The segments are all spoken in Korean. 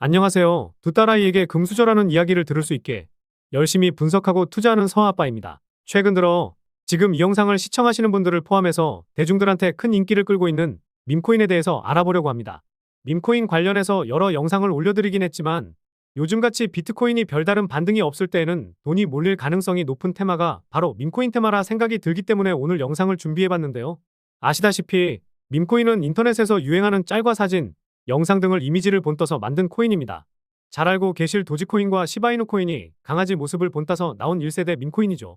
안녕하세요. 두 딸아이에게 금수저라는 이야기를 들을 수 있게 열심히 분석하고 투자하는 서아빠입니다. 최근 들어 지금 이 영상을 시청하시는 분들을 포함해서 대중들한테 큰 인기를 끌고 있는 밈코인에 대해서 알아보려고 합니다. 밈코인 관련해서 여러 영상을 올려드리긴 했지만 요즘같이 비트코인이 별다른 반등이 없을 때에는 돈이 몰릴 가능성이 높은 테마가 바로 밈코인 테마라 생각이 들기 때문에 오늘 영상을 준비해봤는데요. 아시다시피 밈코인은 인터넷에서 유행하는 짤과 사진, 영상 등을 이미지를 본떠서 만든 코인입니다. 잘 알고 계실 도지코인과 시바이누 코인이 강아지 모습을 본따서 나온 1세대 밈코인이죠.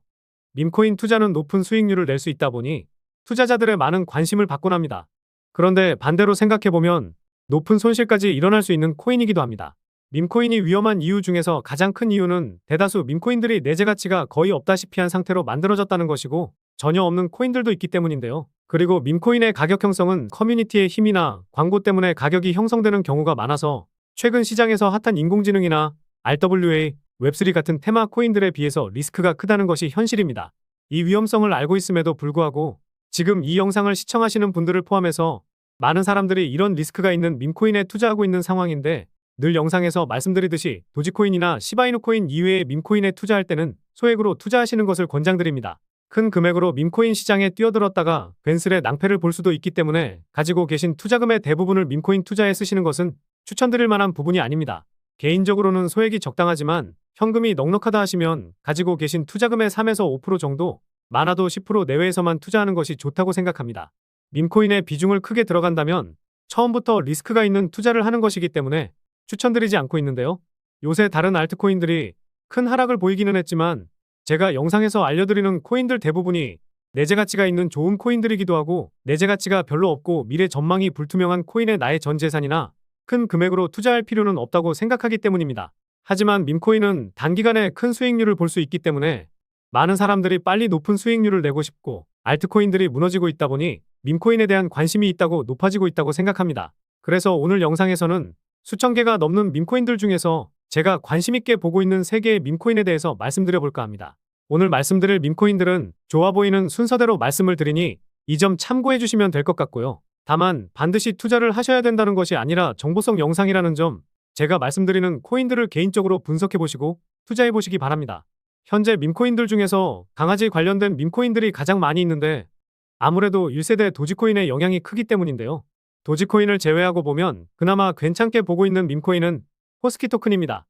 밈코인 투자는 높은 수익률을 낼 수 있다 보니 투자자들의 많은 관심을 받곤 합니다. 그런데 반대로 생각해보면 높은 손실까지 일어날 수 있는 코인이기도 합니다. 밈코인이 위험한 이유 중에서 가장 큰 이유는 대다수 밈코인들이 내재 가치가 거의 없다시피 한 상태로 만들어졌다는 것이고 전혀 없는 코인들도 있기 때문인데요. 그리고 밈코인의 가격 형성은 커뮤니티의 힘이나 광고 때문에 가격이 형성되는 경우가 많아서 최근 시장에서 핫한 인공지능이나 RWA, 웹3 같은 테마 코인들에 비해서 리스크가 크다는 것이 현실입니다. 이 위험성을 알고 있음에도 불구하고 지금 이 영상을 시청하시는 분들을 포함해서 많은 사람들이 이런 리스크가 있는 밈코인에 투자하고 있는 상황인데 늘 영상에서 말씀드리듯이 도지코인이나 시바이누 코인 이외의 밈코인에 투자할 때는 소액으로 투자하시는 것을 권장드립니다. 큰 금액으로 밈코인 시장에 뛰어들었다가 괜스레 낭패를 볼 수도 있기 때문에 가지고 계신 투자금의 대부분을 밈코인 투자에 쓰시는 것은 추천드릴 만한 부분이 아닙니다. 개인적으로는 소액이 적당하지만 현금이 넉넉하다 하시면 가지고 계신 투자금의 3에서 5% 정도, 많아도 10% 내외에서만 투자하는 것이 좋다고 생각합니다. 밈코인에 비중을 크게 들어간다면 처음부터 리스크가 있는 투자를 하는 것이기 때문에 추천드리지 않고 있는데요. 요새 다른 알트코인들이 큰 하락을 보이기는 했지만 제가 영상에서 알려드리는 코인들 대부분이 내재 가치가 있는 좋은 코인들이기도 하고 내재 가치가 별로 없고 미래 전망이 불투명한 코인에 나의 전 재산이나 큰 금액으로 투자할 필요는 없다고 생각하기 때문입니다. 하지만 밈코인은 단기간에 큰 수익률을 볼 수 있기 때문에 많은 사람들이 빨리 높은 수익률을 내고 싶고 알트코인들이 무너지고 있다 보니 밈코인에 대한 관심이 있다고 높아지고 있다고 생각합니다. 그래서 오늘 영상에서는 수천 개가 넘는 밈코인들 중에서 제가 관심있게 보고 있는 3개의 밈코인에 대해서 말씀드려볼까 합니다. 오늘 말씀드릴 밈코인들은 좋아 보이는 순서대로 말씀을 드리니 이 점 참고해 주시면 될 것 같고요. 다만 반드시 투자를 하셔야 된다는 것이 아니라 정보성 영상이라는 점, 제가 말씀드리는 코인들을 개인적으로 분석해 보시고 투자해 보시기 바랍니다. 현재 밈코인들 중에서 강아지 관련된 밈코인들이 가장 많이 있는데 아무래도 1세대 도지코인의 영향이 크기 때문인데요. 도지코인을 제외하고 보면 그나마 괜찮게 보고 있는 밈코인은 호스키 토큰입니다.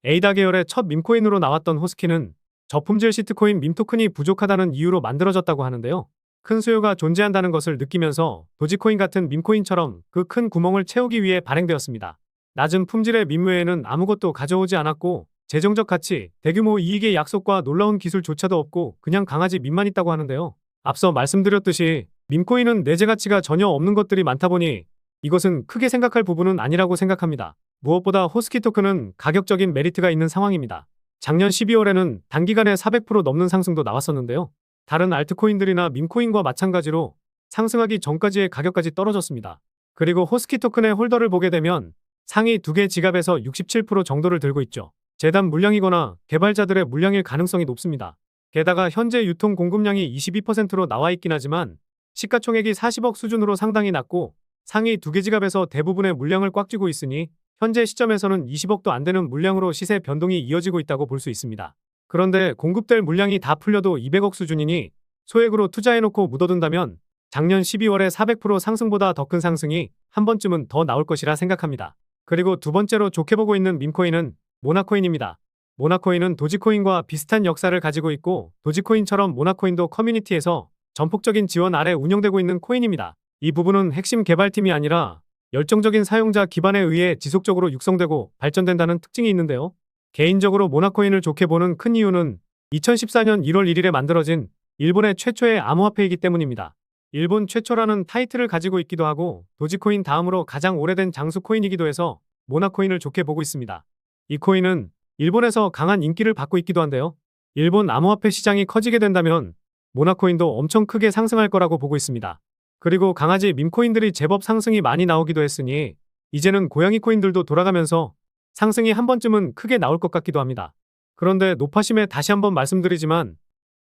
에이다 계열의 첫 밈코인으로 나왔던 호스키는 저품질 시트코인 밈토큰이 부족하다는 이유로 만들어졌다고 하는데요. 큰 수요가 존재한다는 것을 느끼면서 도지코인 같은 밈코인처럼 그 큰 구멍을 채우기 위해 발행되었습니다. 낮은 품질의 밈 외에는 아무것도 가져오지 않았고 재정적 가치, 대규모 이익의 약속과 놀라운 기술조차도 없고 그냥 강아지 밈만 있다고 하는데요. 앞서 말씀드렸듯이 밈코인은 내재 가치가 전혀 없는 것들이 많다 보니 이것은 크게 생각할 부분은 아니라고 생각합니다. 무엇보다 호스키 토큰은 가격적인 메리트가 있는 상황입니다. 작년 12월에는 단기간에 400% 넘는 상승도 나왔었는데요. 다른 알트코인들이나 밈코인과 마찬가지로 상승하기 전까지의 가격까지 떨어졌습니다. 그리고 호스키 토큰의 홀더를 보게 되면 상위 2개 지갑에서 67% 정도를 들고 있죠. 재단 물량이거나 개발자들의 물량일 가능성이 높습니다. 게다가 현재 유통 공급량이 22%로 나와 있긴 하지만 시가총액이 40억 수준으로 상당히 낮고 상위 2개 지갑에서 대부분의 물량을 꽉 쥐고 있으니 현재 시점에서는 20억도 안 되는 물량으로 시세 변동이 이어지고 있다고 볼 수 있습니다. 그런데 공급될 물량이 다 풀려도 200억 수준이니 소액으로 투자해놓고 묻어둔다면 작년 12월에 400% 상승보다 더 큰 상승이 한 번쯤은 더 나올 것이라 생각합니다. 그리고 두 번째로 좋게 보고 있는 밈코인은 모나코인입니다. 모나코인은 도지코인과 비슷한 역사를 가지고 있고 도지코인처럼 모나코인도 커뮤니티에서 전폭적인 지원 아래 운영되고 있는 코인입니다. 이 부분은 핵심 개발팀이 아니라 열정적인 사용자 기반에 의해 지속적으로 육성되고 발전된다는 특징이 있는데요. 개인적으로 모나코인을 좋게 보는 큰 이유는 2014년 1월 1일에 만들어진 일본의 최초의 암호화폐이기 때문입니다. 일본 최초라는 타이틀을 가지고 있기도 하고 도지코인 다음으로 가장 오래된 장수 코인이기도 해서 모나코인을 좋게 보고 있습니다. 이 코인은 일본에서 강한 인기를 받고 있기도 한데요. 일본 암호화폐 시장이 커지게 된다면 모나코인도 엄청 크게 상승할 거라고 보고 있습니다. 그리고 강아지 밈코인들이 제법 상승이 많이 나오기도 했으니 이제는 고양이 코인들도 돌아가면서 상승이 한 번쯤은 크게 나올 것 같기도 합니다. 그런데 높아심에 다시 한번 말씀드리지만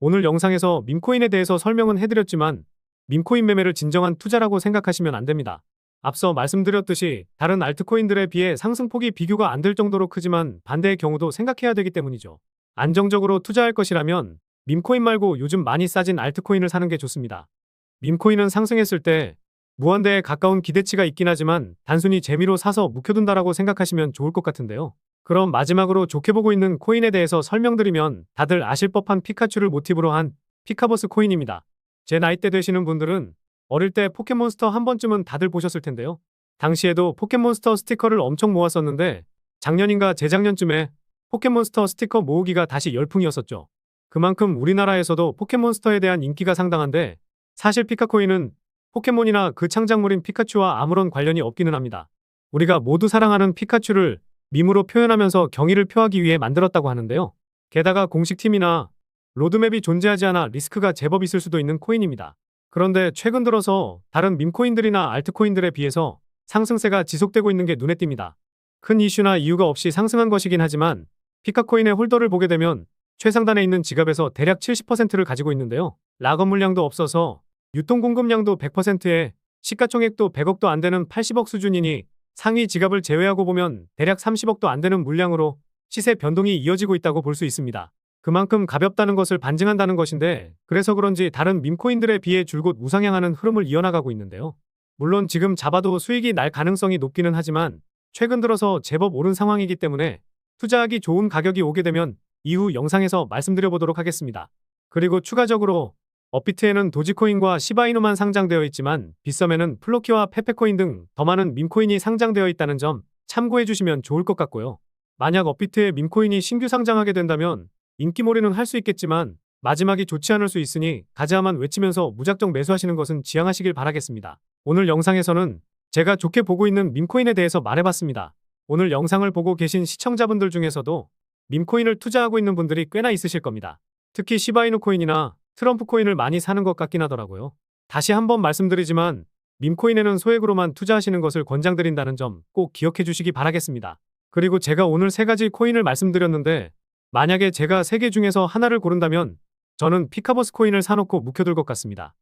오늘 영상에서 밈코인에 대해서 설명은 해드렸지만 밈코인 매매를 진정한 투자라고 생각하시면 안 됩니다. 앞서 말씀드렸듯이 다른 알트코인들에 비해 상승폭이 비교가 안 될 정도로 크지만 반대의 경우도 생각해야 되기 때문이죠. 안정적으로 투자할 것이라면 밈코인 말고 요즘 많이 싸진 알트코인을 사는 게 좋습니다. 밈코인은 상승했을 때 무한대에 가까운 기대치가 있긴 하지만 단순히 재미로 사서 묵혀둔다라고 생각하시면 좋을 것 같은데요. 그럼 마지막으로 좋게 보고 있는 코인에 대해서 설명드리면 다들 아실 법한 피카츄를 모티브로 한 피카버스 코인입니다. 제 나이대 되시는 분들은 어릴 때 포켓몬스터 한 번쯤은 다들 보셨을 텐데요. 당시에도 포켓몬스터 스티커를 엄청 모았었는데 작년인가 재작년쯤에 포켓몬스터 스티커 모으기가 다시 열풍이었었죠. 그만큼 우리나라에서도 포켓몬스터에 대한 인기가 상당한데 사실 피카코인은 포켓몬이나 그 창작물인 피카츄와 아무런 관련이 없기는 합니다. 우리가 모두 사랑하는 피카츄를 밈으로 표현하면서 경의를 표하기 위해 만들었다고 하는데요. 게다가 공식팀이나 로드맵이 존재하지 않아 리스크가 제법 있을 수도 있는 코인입니다. 그런데 최근 들어서 다른 밈코인들이나 알트코인들에 비해서 상승세가 지속되고 있는 게 눈에 띕니다. 큰 이슈나 이유가 없이 상승한 것이긴 하지만 피카코인의 홀더를 보게 되면 최상단에 있는 지갑에서 대략 70%를 가지고 있는데요. 락업 물량도 없어서 유통 공급량도 100%에 시가총액도 100억도 안 되는 80억 수준이니 상위 지갑을 제외하고 보면 대략 30억도 안 되는 물량으로 시세 변동이 이어지고 있다고 볼 수 있습니다. 그만큼 가볍다는 것을 반증한다는 것인데 그래서 그런지 다른 밈코인들에 비해 줄곧 우상향하는 흐름을 이어나가고 있는데요. 물론 지금 잡아도 수익이 날 가능성이 높기는 하지만 최근 들어서 제법 오른 상황이기 때문에 투자하기 좋은 가격이 오게 되면 이후 영상에서 말씀드려보도록 하겠습니다. 그리고 추가적으로 업비트에는 도지코인과 시바이누만 상장되어 있지만 빗썸에는 플로키와 페페코인 등 더 많은 밈코인이 상장되어 있다는 점 참고해 주시면 좋을 것 같고요. 만약 업비트에 밈코인이 신규 상장하게 된다면 인기몰이는 할 수 있겠지만 마지막이 좋지 않을 수 있으니 가즈아만 외치면서 무작정 매수하시는 것은 지양하시길 바라겠습니다. 오늘 영상에서는 제가 좋게 보고 있는 밈코인에 대해서 말해봤습니다. 오늘 영상을 보고 계신 시청자분들 중에서도 밈코인을 투자하고 있는 분들이 꽤나 있으실 겁니다. 특히 시바이누 코인이나 트럼프 코인을 많이 사는 것 같긴 하더라고요. 다시 한번 말씀드리지만 밈코인에는 소액으로만 투자하시는 것을 권장드린다는 점 꼭 기억해 주시기 바라겠습니다. 그리고 제가 오늘 3가지 코인을 말씀드렸는데 만약에 제가 3개 중에서 하나를 고른다면 저는 피카버스 코인을 사놓고 묵혀둘 것 같습니다.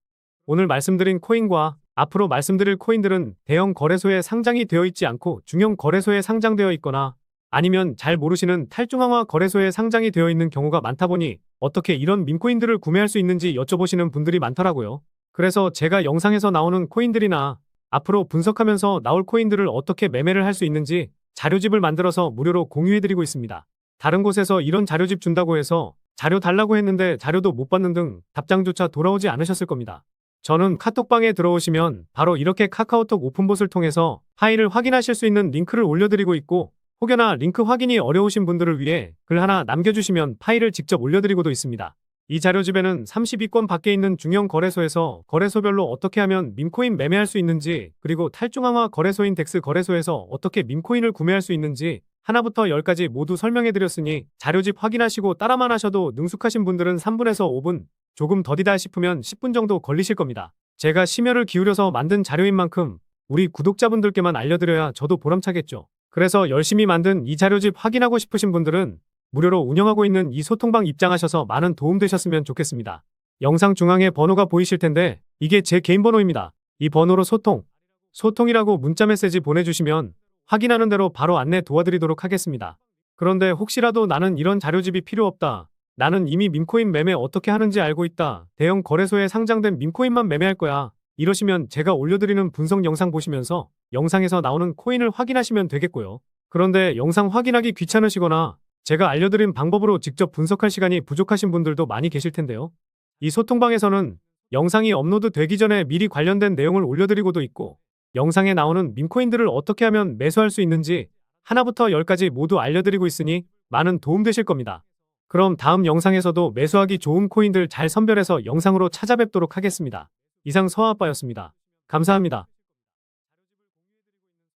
오늘 말씀드린 코인과 앞으로 말씀드릴 코인들은 대형 거래소에 상장이 되어 있지 않고 중형 거래소에 상장되어 있거나 아니면 잘 모르시는 탈중앙화 거래소에 상장이 되어 있는 경우가 많다 보니 어떻게 이런 밈코인들을 구매할 수 있는지 여쭤보시는 분들이 많더라고요. 그래서 제가 영상에서 나오는 코인들이나 앞으로 분석하면서 나올 코인들을 어떻게 매매를 할 수 있는지 자료집을 만들어서 무료로 공유해드리고 있습니다. 다른 곳에서 이런 자료집 준다고 해서 자료 달라고 했는데 자료도 못 받는 등 답장조차 돌아오지 않으셨을 겁니다. 저는 카톡방에 들어오시면 바로 이렇게 카카오톡 오픈봇을 통해서 파일을 확인하실 수 있는 링크를 올려드리고 있고 혹여나 링크 확인이 어려우신 분들을 위해 글 하나 남겨주시면 파일을 직접 올려드리고도 있습니다. 이 자료집에는 32권 밖에 있는 중형 거래소에서 거래소별로 어떻게 하면 밈코인 매매할 수 있는지 그리고 탈중앙화 거래소인 덱스 거래소에서 어떻게 밈코인을 구매할 수 있는지 하나부터 10까지 모두 설명해드렸으니 자료집 확인하시고 따라만 하셔도 능숙하신 분들은 3분에서 5분, 조금 더디다 싶으면 10분 정도 걸리실 겁니다. 제가 심혈을 기울여서 만든 자료인 만큼 우리 구독자분들께만 알려드려야 저도 보람차겠죠. 그래서 열심히 만든 이 자료집 확인하고 싶으신 분들은 무료로 운영하고 있는 이 소통방 입장하셔서 많은 도움 되셨으면 좋겠습니다. 영상 중앙에 번호가 보이실 텐데 이게 제 개인 번호입니다. 이 번호로 소통이라고 문자 메시지 보내주시면 확인하는 대로 바로 안내 도와드리도록 하겠습니다. 그런데 혹시라도 나는 이런 자료집이 필요 없다. 나는 이미 밈코인 매매 어떻게 하는지 알고 있다. 대형 거래소에 상장된 밈코인만 매매할 거야. 이러시면 제가 올려드리는 분석 영상 보시면서 영상에서 나오는 코인을 확인하시면 되겠고요. 그런데 영상 확인하기 귀찮으시거나 제가 알려드린 방법으로 직접 분석할 시간이 부족하신 분들도 많이 계실 텐데요. 이 소통방에서는 영상이 업로드 되기 전에 미리 관련된 내용을 올려드리고도 있고 영상에 나오는 밈코인들을 어떻게 하면 매수할 수 있는지 하나부터 10까지 모두 알려드리고 있으니 많은 도움 되실 겁니다. 그럼 다음 영상에서도 매수하기 좋은 코인들 잘 선별해서 영상으로 찾아뵙도록 하겠습니다. 이상 서아빠였습니다. 감사합니다.